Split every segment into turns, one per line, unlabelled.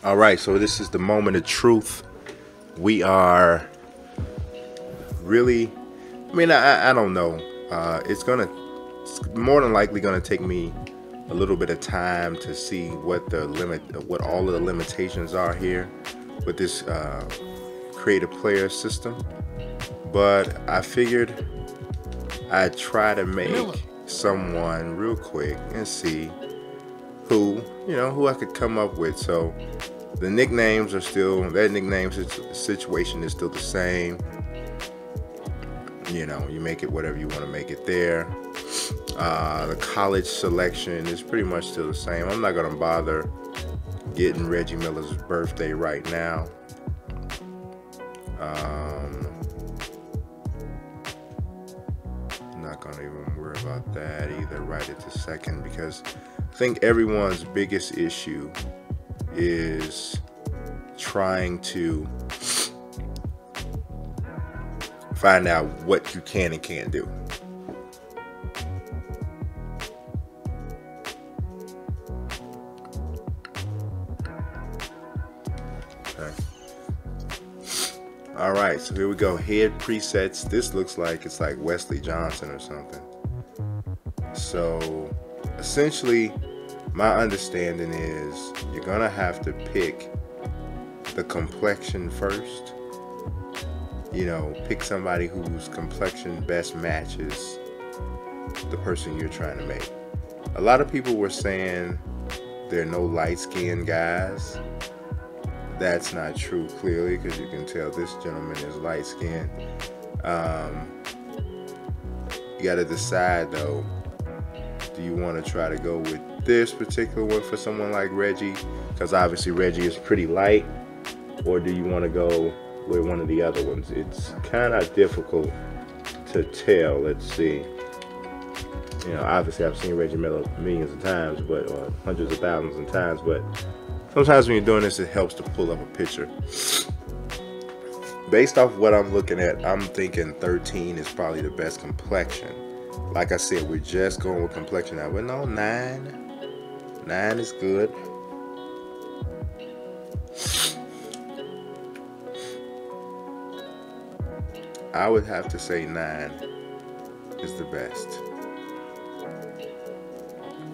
All right, so this is the moment of truth. We are really, I don't know. It's more than likely gonna take me a little bit of time to see what all of the limitations are here with this create a player system. But I figured I'd try to make someone real quick and see who I could come up with. So the nicknames are still, that nickname situation is still the same. You make it whatever you want to make it there. The college selection is pretty much still the same. I'm not gonna bother getting Reggie Miller's birthday right now. Not gonna even worry about that either right at the second, because I think everyone's biggest issue is trying to find out what you can and can't do. Okay. All right, so here we go. Head presets. This looks like it's like Wesley Johnson or something. So essentially, my understanding is you're gonna have to pick the complexion first. Pick somebody whose complexion best matches the person you're trying to make. A lot of people were saying there are no light-skinned guys. That's not true, clearly, because you can tell this gentleman is light-skinned. You got to decide, though, do you want to try to go with this particular one for someone like Reggie? Because obviously Reggie is pretty light. Or do you want to go with one of the other ones? It's kind of difficult to tell. Let's see. Obviously I've seen Reggie Miller millions of times, or hundreds of thousands of times, but sometimes when you're doing this, it helps to pull up a picture. Based off what I'm looking at, I'm thinking 13 is probably the best complexion. Like I said, we're just going with complexion now. But no, 9. 9 is good. I would have to say 9 is the best.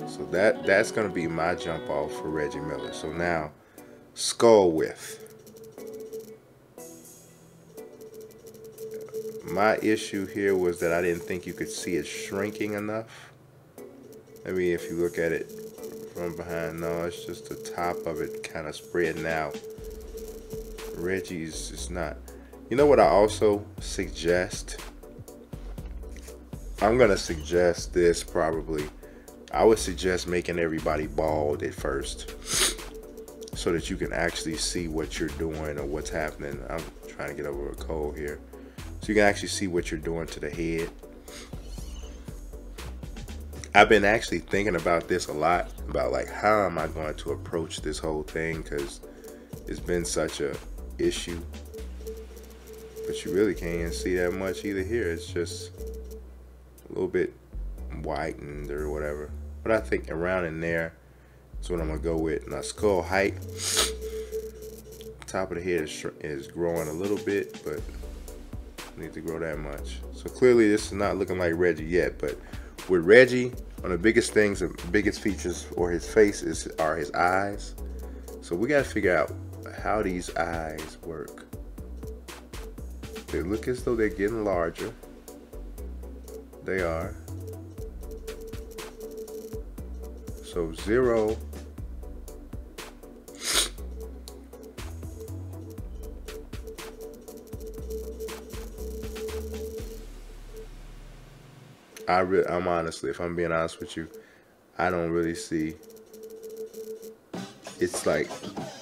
So that's going to be my jump off for Reggie Miller. So now, skull width. My issue here was that I didn't think you could see it shrinking enough. Maybe if you look at it from behind, no, it's just the top of it kind of spreading out. Reggie's just not. You know what I also suggest? I'm going to suggest this probably. I would suggest making everybody bald at first so that you can actually see what you're doing or what's happening. I'm trying to get over a cold here. So you can actually see what you're doing to the head. I've been actually thinking about this a lot, about like how am I going to approach this whole thing, because it's been such a issue. But you really can't see that much either here. It's just a little bit whitened or whatever. But I think around in there is what I'm going to go with. Now, skull height. Top of the head is growing a little bit, but need to grow that much. So clearly this is not looking like Reggie yet. But with Reggie, one of the biggest things, the biggest features for his face are his eyes. So we got to figure out how these eyes work. They look as though they're getting larger. They are. So 0. I'm honestly, if I'm being honest with you, I don't really see. It's like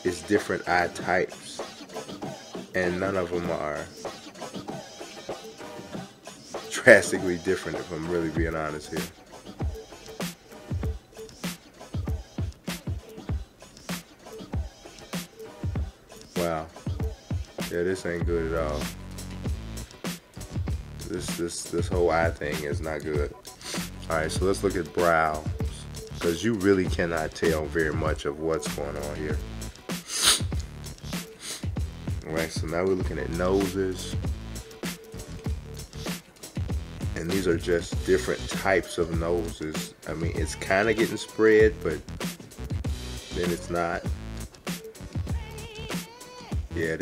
it's different eye types, and none of them are drastically different, if I'm really being honest here. Wow. Yeah, this ain't good at all. This whole eye thing is not good. Alright, so let's look at brows, because you really cannot tell very much of what's going on here. Alright, so now we're looking at noses. And these are just different types of noses. I mean, it's kind of getting spread, but then it's not. Yeah,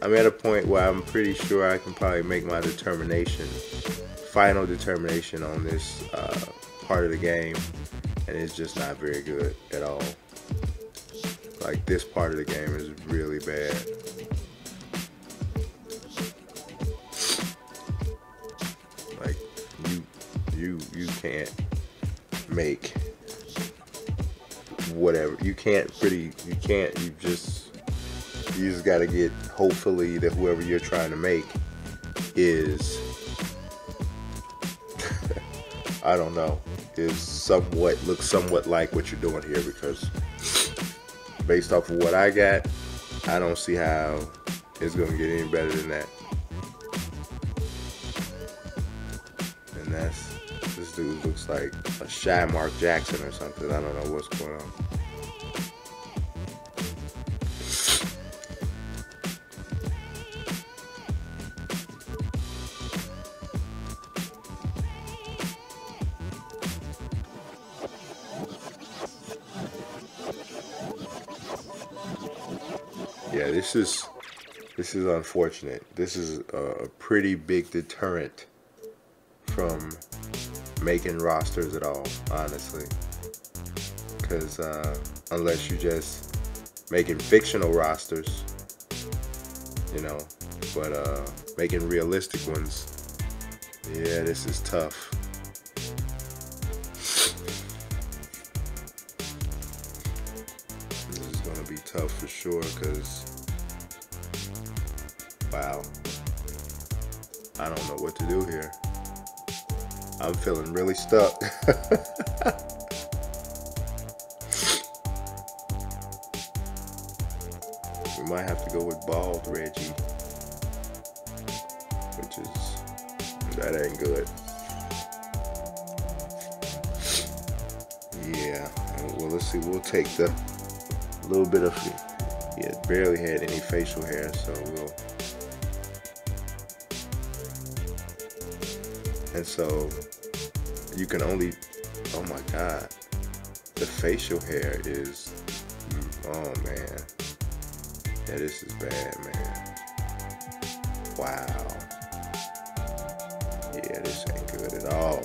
I'm at a point where I'm pretty sure I can probably make my final determination on this part of the game, and it's just not very good at all. Like, this part of the game is really bad. Like, you can't make whatever. You just gotta get, hopefully, that whoever you're trying to make is I don't know, looks somewhat like what you're doing here, because based off of what I got, I don't see how it's gonna get any better than that. And this dude looks like a shy Mark Jackson or something. I don't know what's going on. Yeah, this is unfortunate. This is a pretty big deterrent from making rosters at all, honestly. Because unless you just making fictional rosters, you know, but making realistic ones, yeah, this is tough. Be tough for sure, because wow, I don't know what to do here. I'm feeling really stuck. We might have to go with bald Reggie, that ain't good. Yeah, well, let's see, we'll take the little bit of, yeah, barely had any facial hair, so and so you can only, oh my god, the facial hair is, oh man, yeah, this is bad, man. Wow, yeah, this ain't good at all.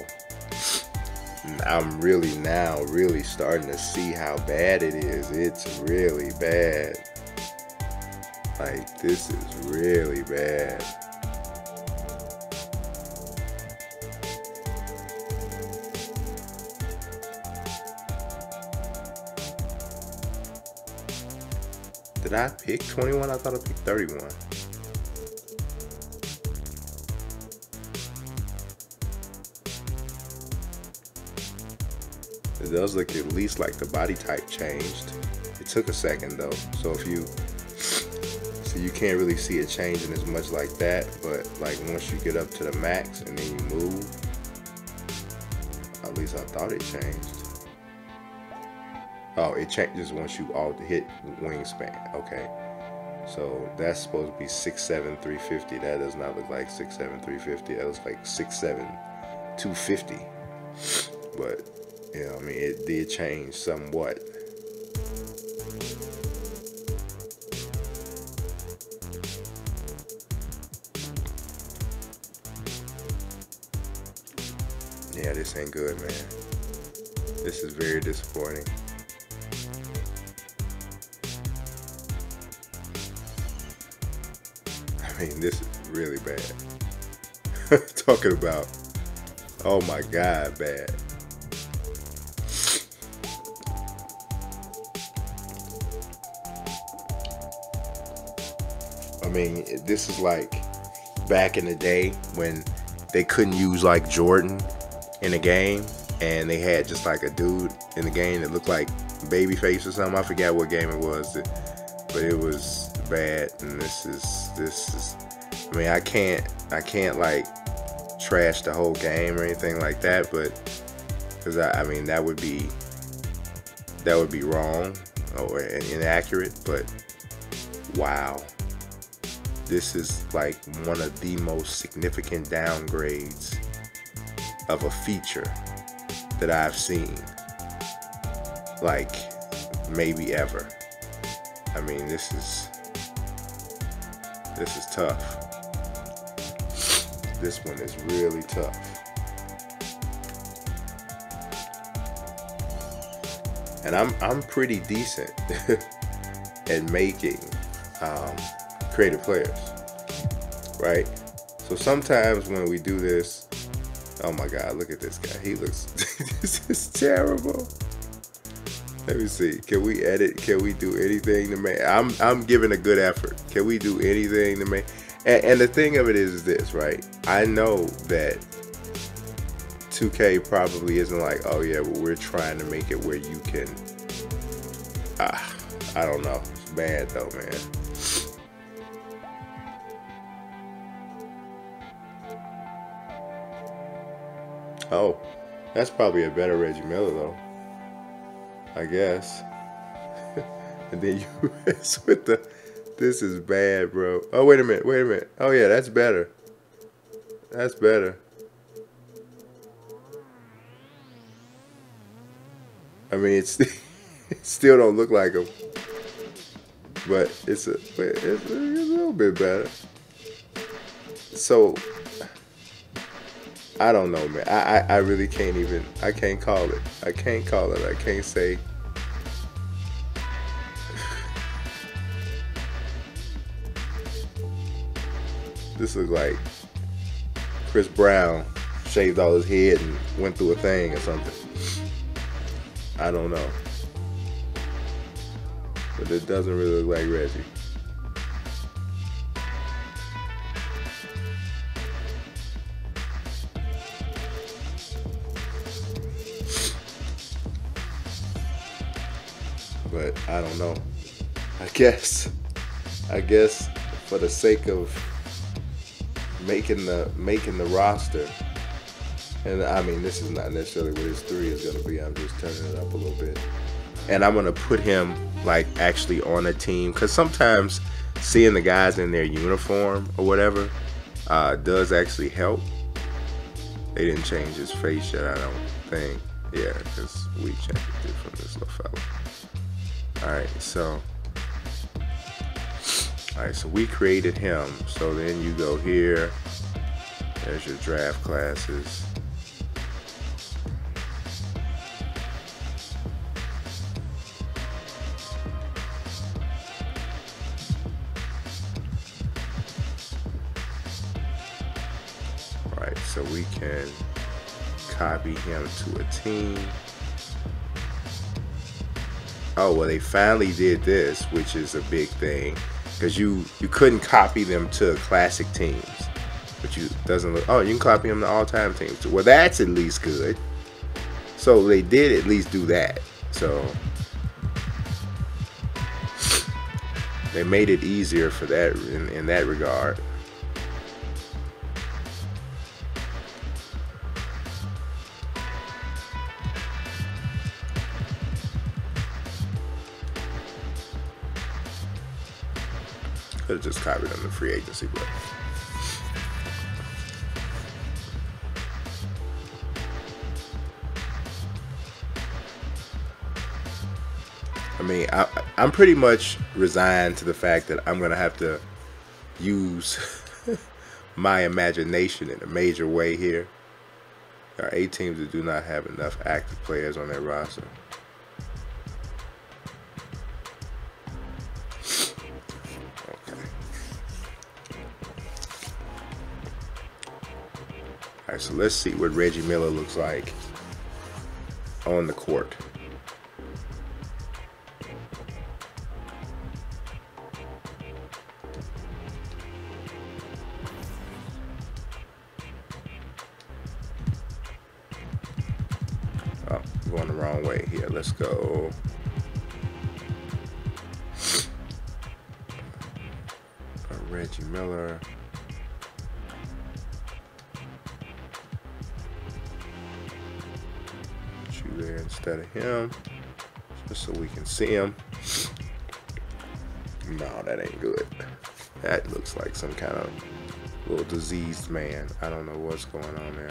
I'm really starting to see how bad it is. It's really bad. Like, this is really bad. Did I pick 21? I thought I picked 31. It does look at least like the body type changed. It took a second though, so you can't really see it changing as much like that, but like once you get up to the max and then you move, at least I thought it changed. Oh, it changes once you all hit wingspan. Okay, so that's supposed to be 6'7", 350. That does not look like 6'7", 350. That looks like 6'7", 250. But yeah, I mean, it did change somewhat. Yeah, this ain't good, man. This is very disappointing. I mean, this is really bad. Talking about, oh my God, bad. I mean, this is like back in the day when they couldn't use like Jordan in a game, and they had just like a dude in the game that looked like Babyface or something. I forgot what game it was, but it was bad. And this is. I mean, I can't like trash the whole game or anything like that, but because I mean that would be wrong or inaccurate, but wow, this is like one of the most significant downgrades of a feature that I've seen, like maybe ever. I mean, this is tough. This one is really tough. And I'm pretty decent at making creative players, right? So sometimes when we do this, oh my God, look at this guy. He looks, this is terrible. Let me see. Can we edit? Can we do anything to make? I'm giving a good effort. Can we do anything to make? And the thing of it is this, right? I know that 2K probably isn't like, oh yeah, well, we're trying to make it where you can, I don't know. It's bad though, man. Oh, that's probably a better Reggie Miller though, I guess. And then you mess with the, this is bad, bro. Oh, wait a minute. Oh yeah, that's better. That's better. I mean, it still don't look like him, but it's a little bit better. So I don't know, man. I really can't even. I can't call it. I can't call it. I can't say. This looks like Chris Brown shaved all his head and went through a thing or something. I don't know. But it doesn't really look like Reggie. But I don't know. I guess for the sake of making the roster, and I mean, this is not necessarily what his 3 is going to be. I'm just turning it up a little bit. And I'm going to put him like actually on a team, because sometimes seeing the guys in their uniform or whatever does actually help. They didn't change his face yet, I don't think. Yeah, because we changed it from this little fella. Alright, so we created him. So then you go here. There's your draft classes. Alright, so we can copy him to a team. Oh, well, they finally did this, which is a big thing, because you couldn't copy them to classic teams, but you doesn't look. Oh, you can copy them to all-time teams too. Well, that's at least good. So they did at least do that. So they made it easier for that in that regard. Could have just copied them to free agency, but I mean, I'm pretty much resigned to the fact that I'm gonna have to use my imagination in a major way here. There are 8 teams that do not have enough active players on their roster. Alright, so let's see what Reggie Miller looks like on the court. Oh, I'm going the wrong way here. Let's go. Reggie Miller. There instead of him, just so we can see him. No, that ain't good. That looks like some kind of little diseased man. I don't know what's going on there.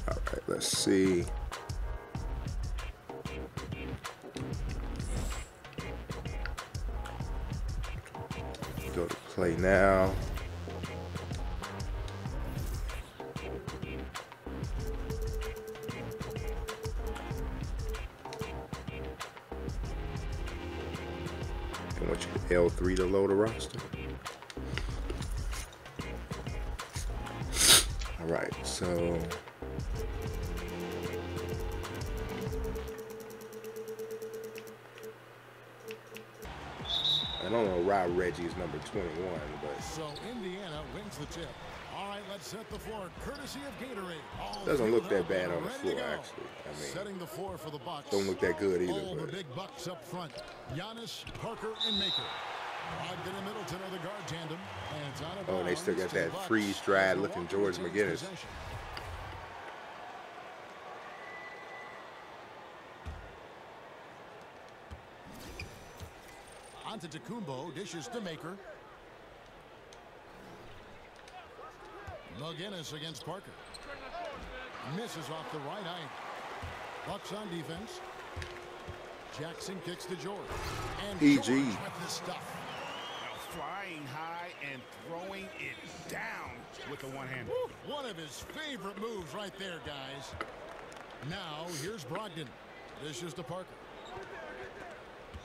All right, let's see. Go to play now. I want you to L3 to load a roster. All right, so I don't know why Reggie is number 21, but
so Indiana wins the tip. All right, let's set the floor. Courtesy of Gatorade.
Doesn't look that bad on the floor, actually. I mean,
setting the floor for the Bucks.
Don't look that good either.
All the big Bucks up front. Giannis, Parker, and Maker. Brogdon and Middleton are the guard tandem. And it's out of bounds.
Oh, they still got that freeze-dried looking George McGinnis.
Antetokounmpo dishes to Maker. McGinnis against Parker. Misses off the right eye. Bucks on defense. Jackson kicks to George. And
PG.
George with the stuff.
Flying high and throwing it down with the one-hand.
One of his favorite moves right there, guys. Now, here's Brogdon. Dishes to Parker.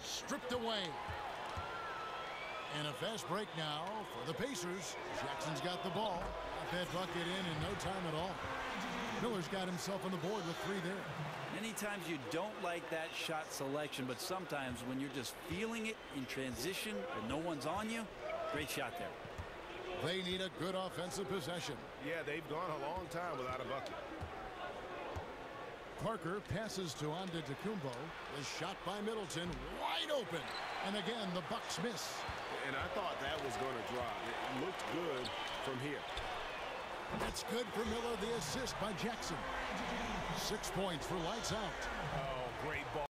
Stripped away. And a fast break now for the Pacers. Jackson's got the ball. Got that bucket in no time at all. Miller's got himself on the board with 3 there.
Many times you don't like that shot selection, but sometimes when you're just feeling it in transition and no one's on you, great shot there.
They need a good offensive possession.
Yeah, they've gone a long time without a bucket.
Parker passes to Antetokounmpo. The shot by Middleton, wide open. And again, the Bucks miss.
And I thought that was going to drop. It looked good from here.
That's good for Miller. The assist by Jackson. 6 points for lights out.
Oh, great ball